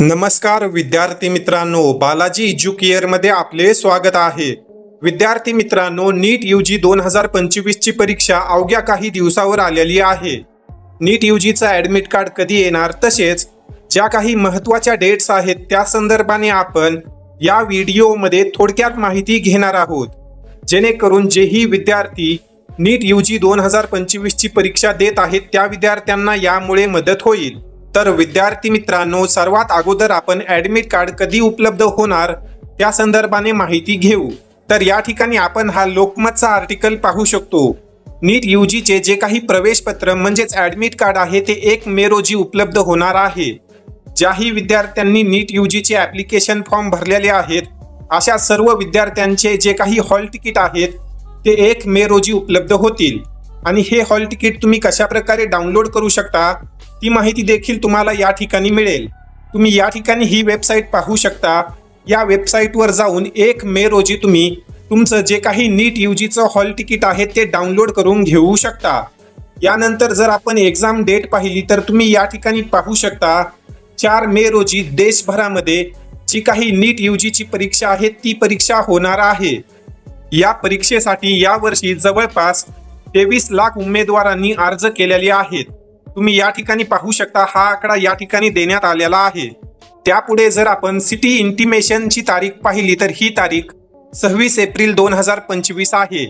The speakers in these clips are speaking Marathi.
नमस्कार विद्यार्थी मित्रांनो, बालाजी एज्युकेअर मध्ये आपले स्वागत आहे। विद्यार्थी मित्रांनो, नीट यूजी 2025 ची परीक्षा अवघ्या काही दिवसावर आलेली आहे। नीट यूजीचा ॲडमिट कार्ड कधी येणार, तसेच ज्या काही महत्त्वाच्या डेट्स आहेत त्या संदर्भाने आपण या व्हिडिओमध्ये थोडक्यात माहिती घेणार आहोत, जेणेकरून जेही विद्यार्थी नीट यूजी 2025 ची परीक्षा देत आहेत त्या विद्यार्थ्यांना यामुळे मदत होईल। तर विद्यार्थी मित्रांनो, सर्वात अगोदर आपण ॲडमिट कार्ड कधी उपलब्ध होणार त्या संदर्भाने माहिती घेऊ। तर या ठिकाणी आपण हा लोकमतचा आर्टिकल पाहू शकतो। नीट यूजीचे जे काही प्रवेश पत्र म्हणजेच ॲडमिट कार्ड आहे ते 1 मे रोजी उपलब्ध होणार आहे। ज्याही विद्यार्थ्यांनी नीट यूजीचे ॲप्लिकेशन फॉर्म भरलेले आहेत अशा सर्व विद्यार्थ्यांचे जे काही हॉल तिकीट आहेत ते 1 मे रोजी उपलब्ध होतील। आणि हे हॉल तिकीट तुम्ही कशा प्रकारे डाउनलोड करू शकता ती माहिती देखील तुम्हाला या ठिकाणी मिळेल। तुम्ही या ठिकाणी ही वेबसाईट पाहू शकता। या वेबसाईटवर जाऊन 1 मे रोजी तुम्ही तुमचं जे काही नीट यूजीचं हॉल तिकीट आहे ते डाउनलोड करून घेऊ शकता। यानंतर जर आपण एक्झाम डेट पाहिली तर तुम्ही या ठिकाणी पाहू शकता 4 मे रोजी देशभरामध्ये जी काही नीट यूजीची परीक्षा आहे ती परीक्षा होणार आहे। या परीक्षेसाठी यावर्षी जवळपास 23 लाख उमेदवारांनी अर्ज केलेले आहेत। तुम्ही या ठिकाणी पाहू शकता, हा आकडा या ठिकाणी देण्यात आलेला आहे। त्यापुढे जर आपण सिटी इंटिमेशनची तारीख पाहिली तर ही तारीख 26 एप्रिल 2025 आहे।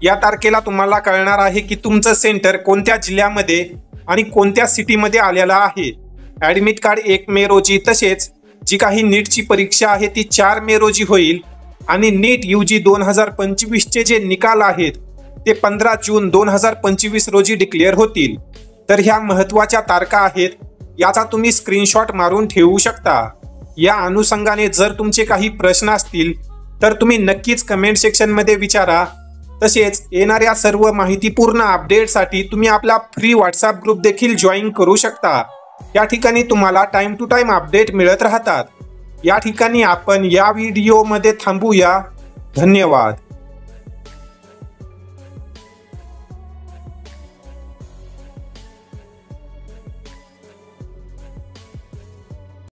या तारखेला तुम्हाला कळणार आहे की तुमचं सेंटर कोणत्या जिल्ह्यामध्ये आणि कोणत्या सिटीमध्ये आलेला आहे। ॲडमिट कार्ड 1 मे रोजी, तसेच जी काही नीटची परीक्षा आहे ती 4 मे रोजी होईल आणि नीट यूजी 2025 चे जे निकाल आहेत ते 15 जून 2025 रोजी डिक्लेअर होतील। तर ह्या महत्त्वाच्या तारखा आहेत, याचा तुम्ही स्क्रीनशॉट मारून ठेवू शकता। या अनुषंगाने जर तुमचे काही प्रश्न असतील तर तुम्ही नक्कीच कमेंट सेक्शनमध्ये विचारा। तसेच येणाऱ्या सर्व माहितीपूर्ण अपडेटसाठी तुम्ही आपला फ्री व्हॉट्सअप ग्रुप देखील जॉईन करू शकता। या ठिकाणी तुम्हाला टाइम टू टाइम अपडेट मिळत राहतात। या ठिकाणी आपण या व्हिडिओमध्ये थांबूया। धन्यवाद।